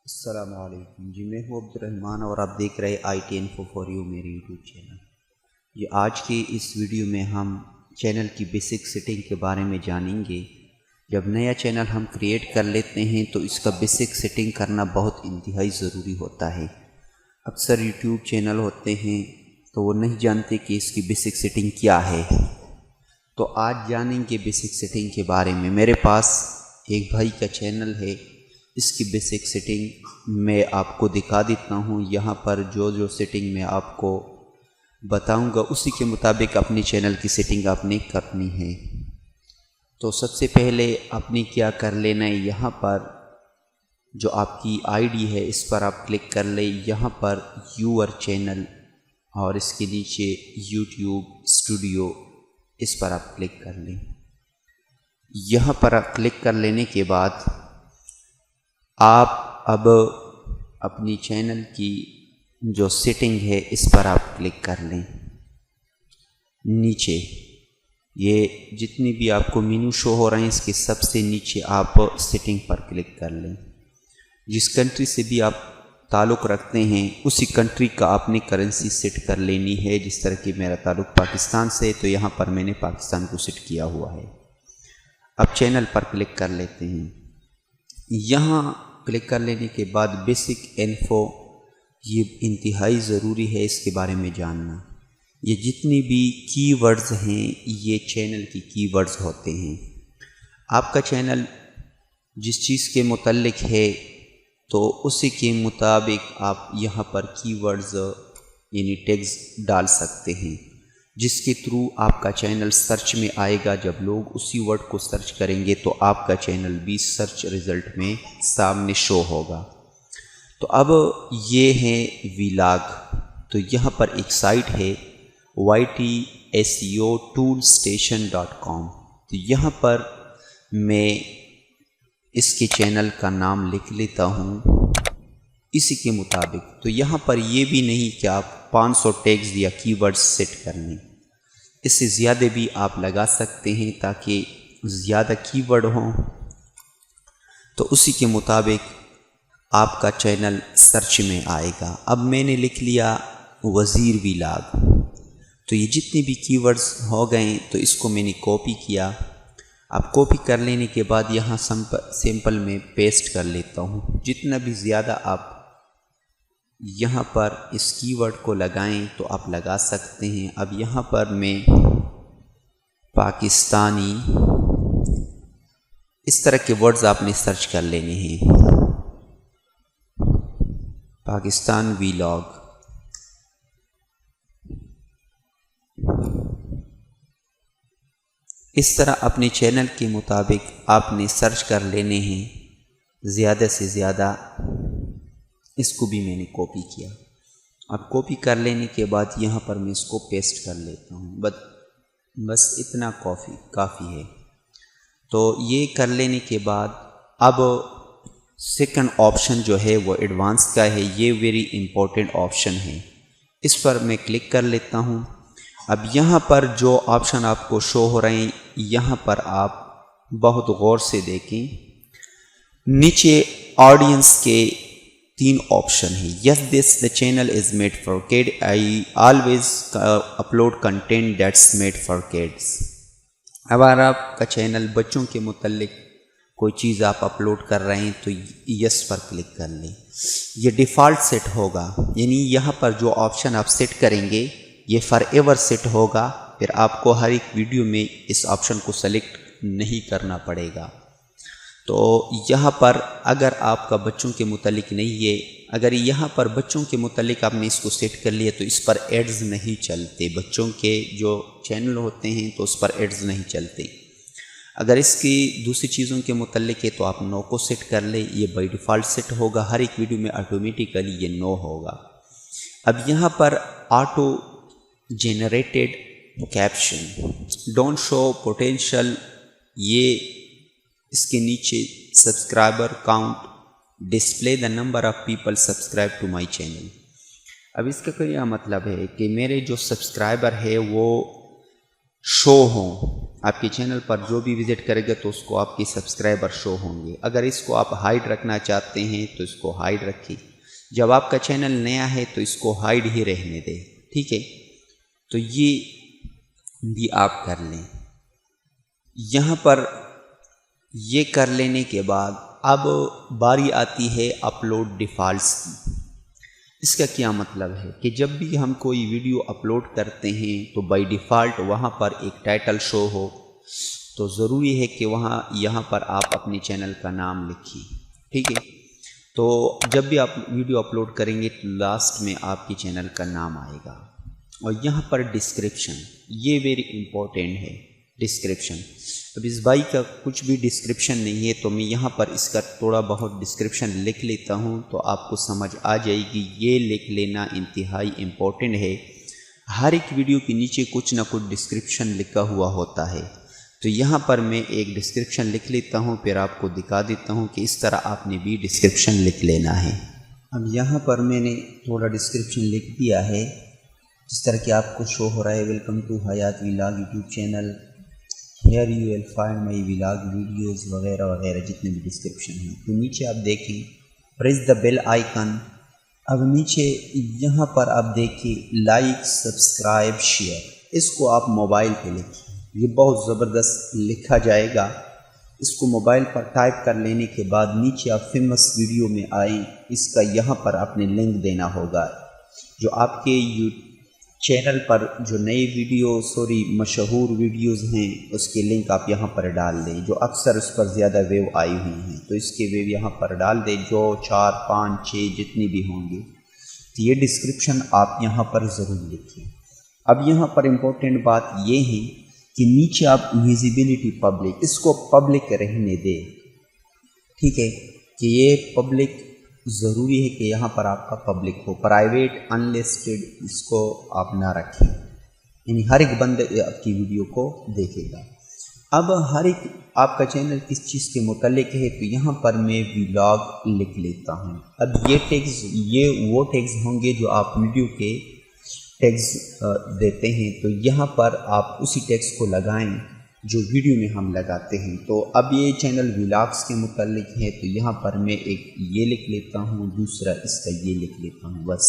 السلام علیکم جی، میں ہوں عبد الرحمن اور آپ دیکھ رہے I T info for you میرے یوٹیوب چینل۔ یہ آج کی اس ویڈیو میں ہم چینل کی بیسک سیٹنگ کے بارے میں جانیں گے۔ جب نیا چینل ہم کریٹ کر لیتے ہیں تو اس کا بیسک سیٹنگ کرنا بہت انتہائی ضروری ہوتا ہے۔ اکثر یوٹیوب چینل ہوتے ہیں تو وہ نہیں جانتے کہ اس کی بیسک سیٹنگ کیا ہے، تو آج جانیں گے بیسک سیٹنگ کے بارے میں۔ میرے پاس ایک بھائی کا چینل ہے، اس کی بیسک سیٹنگ میں آپ کو دکھا دیتا ہوں۔ یہاں پر جو سیٹنگ میں آپ کو بتاؤں گا اسی کے مطابق اپنے چینل کی سیٹنگ آپ نے کرنی ہے۔ تو سب سے پہلے آپ نے کیا کر لینا ہے، یہاں پر جو آپ کی آئی ڈی ہے اس پر آپ کلک کر لیں۔ یہاں پر یور چینل اور اس کے نیچے یوٹیوب اسٹوڈیو، اس پر آپ کلک کر لیں۔ یہاں پر آپ کلک کر لینے کے بعد آپ اب اپنی چینل کی جو سیٹنگ ہے اس پر آپ کلک کر لیں۔ نیچے یہ جتنی بھی آپ کو مینو شو ہو رہے ہیں اس کے سب سے نیچے آپ سیٹنگ پر کلک کر لیں۔ جس کنٹری سے بھی آپ تعلق رکھتے ہیں اسی کنٹری کا آپ نے کرنسی سیٹ کر لینی ہے۔ جس طرح کہ میرا تعلق پاکستان سے ہے تو یہاں پر میں نے پاکستان کو سیٹ کیا ہوا ہے۔ اب چینل پر کلک کر لیتے ہیں۔ یہاں کلک کر لینے کے بعد بیسک انفو، یہ انتہائی ضروری ہے اس کے بارے میں جاننا۔ یہ جتنی بھی کی ورڈز ہیں یہ چینل کی کی ورڈز ہوتے ہیں۔ آپ کا چینل جس چیز کے متعلق ہے تو اسی کے مطابق آپ یہاں پر کی ورڈز یعنی ٹیگز ڈال سکتے ہیں، جس کے تھرو آپ کا چینل سرچ میں آئے گا۔ جب لوگ اسی ورڈ کو سرچ کریں گے تو آپ کا چینل بھی سرچ رزلٹ میں سامنے شو ہوگا۔ تو اب یہ ہے ویلاگ، تو یہاں پر ایک سائٹ ہے ytseotoolstation.com، تو یہاں پر میں اس کے چینل کا نام لکھ لیتا ہوں اسی کے مطابق۔ تو یہاں پر یہ بھی نہیں کہ آپ 500 ٹیگز یا کی ورڈز سیٹ کر لیں، اس سے زیادہ بھی آپ لگا سکتے ہیں تاکہ زیادہ کی ورڈ ہوں، تو اسی کے مطابق آپ کا چینل سرچ میں آئے گا۔ اب میں نے لکھ لیا وزیر ویلاگ، تو یہ جتنے بھی کی ورڈز ہو گئے تو اس کو میں نے کاپی کیا۔ اب کاپی کر لینے کے بعد یہاں سمپل میں پیسٹ کر لیتا ہوں۔ جتنا بھی زیادہ آپ یہاں پر اس کی ورڈ کو لگائیں تو آپ لگا سکتے ہیں۔ اب یہاں پر میں پاکستانی، اس طرح کے ورڈز آپ نے سرچ کر لینے ہیں۔ پاکستان ویلاگ، اس طرح اپنے چینل کے مطابق آپ نے سرچ کر لینے ہیں زیادہ سے زیادہ۔ اس کو بھی میں نے کاپی کیا۔ اب کاپی کر لینے کے بعد یہاں پر میں اس کو پیسٹ کر لیتا ہوں، بس اتنا کافی ہے۔ تو یہ کر لینے کے بعد اب سیکنڈ آپشن جو ہے وہ ایڈوانس کا ہے، یہ ویری امپورٹنٹ آپشن ہے، اس پر میں کلک کر لیتا ہوں۔ اب یہاں پر جو آپشن آپ کو شو ہو رہے ہیں یہاں پر آپ بہت غور سے دیکھیں، نیچے آڈینس کے 3 آپشن ہیں۔ Yes this the channel is made for kid, I always upload content that's made for kids. اگر آپ کا چینل بچوں کے متعلق کوئی چیز آپ اپلوڈ کر رہے ہیں تو یس پر کلک کر لیں۔ یہ ڈیفالٹ سیٹ ہوگا، یعنی یہاں پر جو آپشن آپ سیٹ کریں گے یہ فار ایور سیٹ ہوگا، پھر آپ کو ہر ایک ویڈیو میں اس آپشن کو سلیکٹ نہیں کرنا پڑے گا۔ تو یہاں پر اگر آپ کا بچوں کے متعلق نہیں ہے، اگر یہاں پر بچوں کے متعلق آپ نے اس کو سیٹ کر لیا تو اس پر ایڈز نہیں چلتے، بچوں کے جو چینل ہوتے ہیں تو اس پر ایڈز نہیں چلتے۔ اگر اس کی دوسری چیزوں کے متعلق ہے تو آپ نو کو سیٹ کر لیں، یہ بائی ڈیفالٹ سیٹ ہوگا، ہر ایک ویڈیو میں آٹومیٹیکلی یہ نو ہوگا۔ اب یہاں پر auto generated caption don't show potential, یہ اس کے نیچے subscriber count display the number of people subscribe to my channel. اب اس کا کیا مطلب ہے کہ میرے جو سبسکرائبر ہے وہ شو ہوں، آپ کے چینل پر جو بھی وزٹ کرے گا تو اس کو آپ کے سبسکرائبر شو ہوں گے۔ اگر اس کو آپ ہائیڈ رکھنا چاہتے ہیں تو اس کو ہائیڈ رکھیں، جب آپ کا چینل نیا ہے تو اس کو ہائیڈ ہی رہنے دیں، ٹھیک ہے؟ تو یہ بھی آپ کر لیں۔ یہاں پر یہ کر لینے کے بعد اب باری آتی ہے اپلوڈ ڈیفالٹس کی۔ اس کا کیا مطلب ہے کہ جب بھی ہم کوئی ویڈیو اپلوڈ کرتے ہیں تو بائی ڈیفالٹ وہاں پر ایک ٹائٹل شو ہو، تو ضروری ہے کہ یہاں پر آپ اپنے چینل کا نام لکھیں، ٹھیک ہے؟ تو جب بھی آپ ویڈیو اپلوڈ کریں گے تو لاسٹ میں آپ کے چینل کا نام آئے گا، اور یہاں پر ڈسکرپشن، یہ ویری امپورٹنٹ ہے ڈسکرپشن۔ اب اس بھائی کا کچھ بھی ڈسکرپشن نہیں ہے تو میں یہاں پر اس کا تھوڑا بہت ڈسکرپشن لکھ لیتا ہوں تو آپ کو سمجھ آ جائے گی۔ یہ لکھ لینا انتہائی امپورٹنٹ ہے۔ ہر ایک ویڈیو کے نیچے کچھ نہ کچھ ڈسکرپشن لکھا ہوا ہوتا ہے، تو یہاں پر میں ایک ڈسکرپشن لکھ لیتا ہوں، پھر آپ کو دکھا دیتا ہوں کہ اس طرح آپ نے بھی ڈسکرپشن لکھ لینا ہے۔ اب یہاں پر میں نے تھوڑا ڈسکرپشن لکھ دیا ہے، جس طرح کہ آپ کو شو ہو رہا ہے، welcome to Hayat vlog YouTube channel, here you will find my vlog videos وغیرہ وغیرہ جتنے بھی ڈسکرپشن ہیں۔ تو نیچے آپ دیکھیں پریس دا بیل آئیکن، اب نیچے یہاں پر آپ دیکھیں لائک سبسکرائب شیئر، اس کو آپ موبائل پہ لکھیں، یہ بہت زبردست لکھا جائے گا۔ اس کو موبائل پر ٹائپ کر لینے کے بعد نیچے آپ فیمس ویڈیو میں آئیں، اس کا یہاں پر آپ نے لنک دینا ہوگا، جو آپ کے چینل پر جو نئی مشہور ویڈیوز ہیں اس کے لنک آپ یہاں پر ڈال دیں، جو اکثر اس پر زیادہ ویو آئی ہوئی ہیں تو اس کے ویو یہاں پر ڈال دیں، جو 4 5 6 جتنی بھی ہوں گے۔ تو یہ ڈسکرپشن آپ یہاں پر ضرور لکھیں۔ اب یہاں پر امپورٹنٹ بات یہ ہے کہ نیچے آپ ویزیبلٹی پبلک، اس کو پبلک رہنے دیں، ٹھیک ہے؟ کہ یہ پبلک ضروری ہے کہ یہاں پر آپ کا پبلک ہو، پرائیویٹ انلسٹڈ اس کو آپ نہ رکھیں، یعنی ہر ایک بندہ آپ کی ویڈیو کو دیکھے گا۔ اب ہر ایک آپ کا چینل کس چیز کے متعلق ہے تو یہاں پر میں ولاگ لکھ لیتا ہوں۔ اب یہ وہ ٹیگز ہوں گے جو آپ ویڈیو کے ٹیگز دیتے ہیں، تو یہاں پر آپ اسی ٹیگز کو لگائیں جو ویڈیو میں ہم لگاتے ہیں۔ تو اب یہ چینل ولاگز کے متعلق ہے تو یہاں پر میں ایک یہ لکھ لیتا ہوں، دوسرا اس کا یہ لکھ لیتا ہوں، بس۔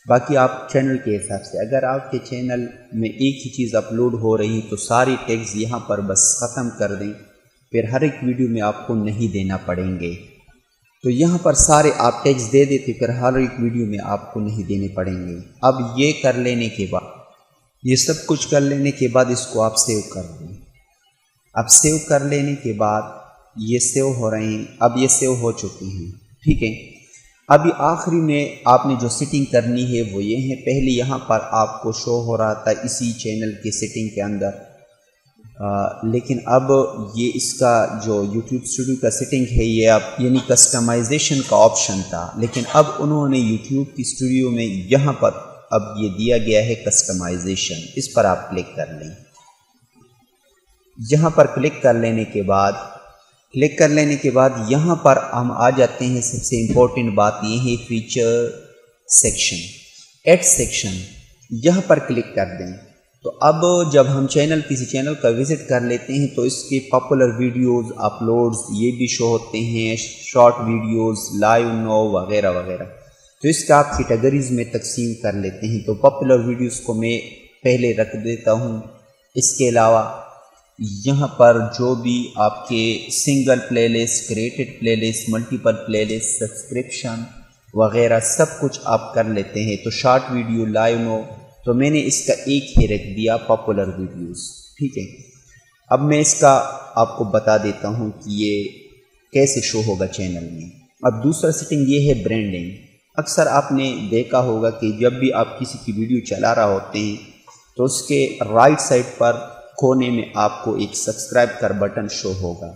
باقی آپ چینل کے حساب سے، اگر آپ کے چینل میں ایک ہی چیز اپلوڈ ہو رہی تو ساری ٹیگز یہاں پر بس ختم کر دیں، پھر ہر ایک ویڈیو میں آپ کو نہیں دینا پڑیں گے۔ تو یہاں پر سارے آپ ٹیگز دے دیتے، پھر ہر ایک ویڈیو میں آپ کو نہیں دینے پڑیں گے۔ اب یہ کر لینے کے بعد، یہ سب کچھ کر لینے کے بعد اس کو آپ سیو کر دیں۔ اب سیو کر لینے کے بعد یہ سیو ہو رہے ہیں، اب یہ سیو ہو چکی ہیں، ٹھیک ہے؟ ابھی آخری میں آپ نے جو سیٹنگ کرنی ہے وہ یہ ہے، پہلے یہاں پر آپ کو شو ہو رہا تھا اسی چینل کی سیٹنگ کے اندر، لیکن اب یہ اس کا جو یوٹیوب اسٹوڈیو کا سیٹنگ ہے یہ اب یعنی کسٹمائزیشن کا آپشن تھا، لیکن اب انہوں نے یوٹیوب کی اسٹوڈیو میں یہاں پر اب یہ دیا گیا ہے کسٹمائزیشن، اس پر آپ کلک کر لیں۔ یہاں پر کلک کر لینے کے بعد یہاں پر ہم آ جاتے ہیں، سب سے امپورٹنٹ بات یہ ہے فیچر سیکشن، ایڈ سیکشن، یہاں پر کلک کر دیں۔ تو اب جب ہم کسی چینل کا وزٹ کر لیتے ہیں تو اس کے پاپولر ویڈیوز اپلوڈز یہ بھی شو ہوتے ہیں، شارٹ ویڈیوز، لائیو نو وغیرہ وغیرہ، تو اس کا آپ کیٹیگریز میں تقسیم کر لیتے ہیں۔ تو پاپولر ویڈیوز کو میں پہلے رکھ دیتا ہوں، اس کے علاوہ یہاں پر جو بھی آپ کے سنگل پلے لسٹ، کریٹڈ پلے لسٹ، ملٹیپل پلے لسٹ، سبسکرپشن وغیرہ سب کچھ آپ کر لیتے ہیں۔ تو شارٹ ویڈیو، لائیو نو، تو میں نے اس کا ایک ہی رکھ دیا پاپولر ویڈیوز، ٹھیک ہے؟ اب میں اس کا آپ کو بتا دیتا ہوں کہ یہ کیسے شو ہوگا چینل میں۔ اب دوسرا سیٹنگ یہ ہے برانڈنگ۔ اکثر آپ نے دیکھا ہوگا کہ جب بھی آپ کسی کی ویڈیو چلا رہا ہوتے ہیں تو اس کے رائٹ سائڈ پر کونے میں آپ کو ایک سبسکرائب کر بٹن شو ہوگا،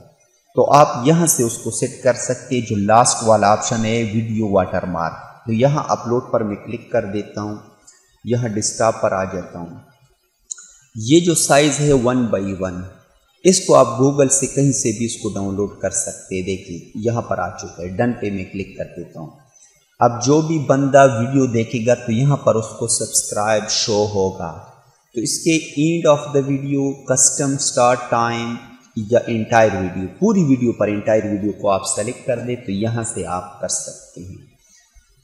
تو آپ یہاں سے اس کو سیٹ کر سکتے ہیں۔ جو لاسٹ والا آپشن ہے ویڈیو واٹر مارک، تو یہاں اپلوڈ پر میں کلک کر دیتا ہوں، یہاں ڈسکٹاپ پر آ جاتا ہوں۔ یہ جو سائز ہے 1:1، اس کو آپ گوگل سے کہیں سے بھی اس کو ڈاؤن لوڈ کر سکتے ہیں۔ دیکھیں یہاں پر آ چکا ہے، ڈن پہ میں کلک کر دیتا ہوں۔ اب جو بھی بندہ ویڈیو دیکھے گا تو یہاں پر اس کو سبسکرائب شو ہوگا۔ تو اس کے and of the video custom start time یا انٹائر ویڈیو، پوری ویڈیو پر انٹائر ویڈیو کو آپ سلیکٹ کر دیں تو یہاں سے آپ کر سکتے ہیں۔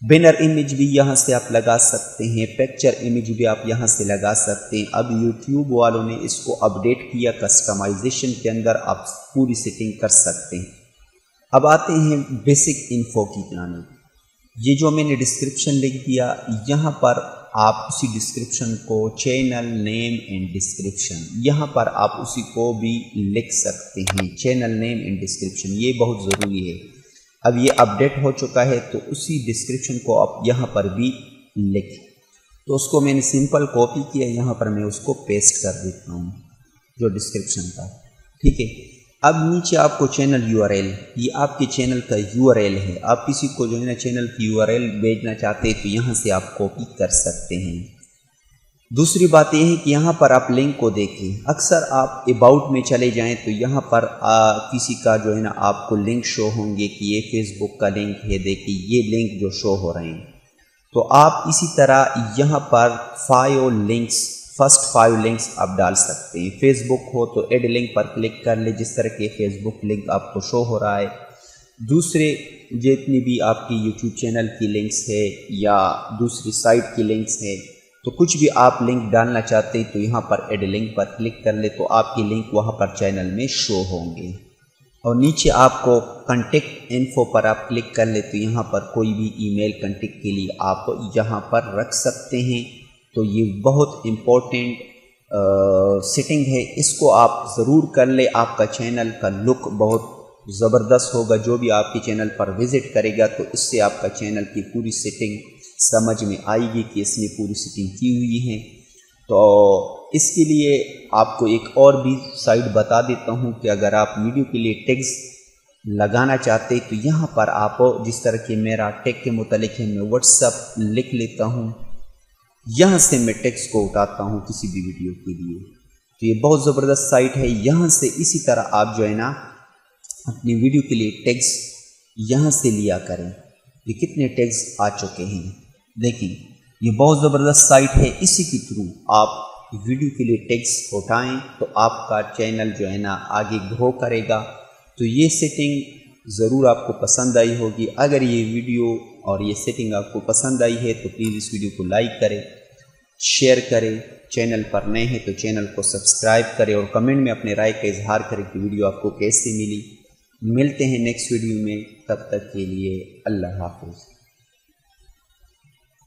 بینر امیج بھی یہاں سے آپ لگا سکتے ہیں، پکچر امیج بھی آپ یہاں سے لگا سکتے ہیں۔ اب یوٹیوب والوں نے اس کو اپڈیٹ کیا، کسٹمائزیشن کے اندر آپ پوری سیٹنگ کر سکتے ہیں۔ اب آتے ہیں بیسک انفو کی جانب۔ یہ جو میں نے ڈسکرپشن لکھ دیا، یہاں پر آپ اسی ڈسکرپشن کو چینل نیم اینڈ ڈسکرپشن، یہاں پر آپ اسی کو بھی لکھ سکتے ہیں، چینل نیم اینڈ ڈسکرپشن، یہ بہت ضروری ہے۔ اب یہ اپڈیٹ ہو چکا ہے تو اسی ڈسکرپشن کو آپ یہاں پر بھی لکھ، تو اس کو میں نے سمپل کاپی کیا، یہاں پر میں اس کو پیسٹ کر دیتا ہوں جو ڈسکرپشن تھا، ٹھیک ہے۔ اب نیچے آپ کو چینل یو آر ایل، یہ آپ کے چینل کا یو آر ایل ہے، آپ کسی کو جو ہے نا چینل کی یو آر ایل بھیجنا چاہتے ہیں تو یہاں سے آپ کاپی کر سکتے ہیں۔ دوسری بات یہ ہے کہ یہاں پر آپ لنک کو دیکھیں، اکثر آپ اباؤٹ میں چلے جائیں تو یہاں پر کسی کا جو ہے نا آپ کو لنک شو ہوں گے کہ یہ فیس بک کا لنک ہے، دیکھیں یہ لنک جو شو ہو رہے ہیں، تو آپ اسی طرح یہاں پر 5 لنکس، فرسٹ 5 لنکس آپ ڈال سکتے ہیں۔ فیس بک ہو تو ایڈ لنک پر کلک کر لیں، جس طرح کے فیس بک لنک آپ کو شو ہو رہا ہے۔ دوسرے جتنی بھی آپ کی یوٹیوب چینل کی لنکس ہے یا دوسری سائٹ کی لنکس ہے، تو کچھ بھی آپ لنک ڈالنا چاہتے ہیں تو یہاں پر ایڈ لنک پر کلک کر لیں تو آپ کی لنک وہاں پر چینل میں شو ہوں گے۔ اور نیچے آپ کو کنٹیکٹ انفو پر آپ کلک کر لیں تو یہاں پر کوئی بھی ای میل کنٹیکٹ کے لیے آپ یہاں پر رکھ سکتے ہیں۔ تو یہ بہت امپورٹنٹ سیٹنگ ہے، اس کو آپ ضرور کر لیں، آپ کا چینل کا لک بہت زبردست ہوگا۔ جو بھی آپ کے چینل پر وزٹ کرے گا تو اس سے آپ کا چینل کی پوری سیٹنگ سمجھ میں آئے گی کہ اس میں پوری سیٹنگ کی ہوئی ہے۔ تو اس کے لیے آپ کو ایک اور بھی سائٹ بتا دیتا ہوں کہ اگر آپ ویڈیو کے لیے ٹیگز لگانا چاہتے ہیں تو یہاں پر آپ جس طرح کہ میرا ٹیگ کے متعلق ہے، میں واٹس ایپ لکھ لیتا ہوں، یہاں سے میں ٹیکسٹ کو اٹھاتا ہوں کسی بھی ویڈیو کے لیے، تو یہ بہت زبردست سائٹ ہے۔ یہاں سے اسی طرح آپ جو ہے نا اپنی ویڈیو کے لیے ٹیگز یہاں سے لیا کریں۔ یہ کتنے ٹیگز آ چکے ہیں دیکھیں، یہ بہت زبردست سائٹ ہے، اسی کے تھرو آپ ویڈیو کے لیے ٹیگز اٹھائیں تو آپ کا چینل جو ہے نا آگے گرو کرے گا۔ تو یہ سیٹنگ ضرور آپ کو پسند آئی ہوگی۔ اگر یہ ویڈیو اور یہ سیٹنگ آپ کو پسند آئی ہے تو پلیز اس ویڈیو کو لائک کریں، شیئر کریں، چینل پر نئے ہیں تو چینل کو سبسکرائب کریں اور کمنٹ میں اپنے رائے کا اظہار کریں کہ ویڈیو آپ کو کیسے ملی۔ ملتے ہیں نیکسٹ ویڈیو میں، تب تک کے لیے اللہ حافظ۔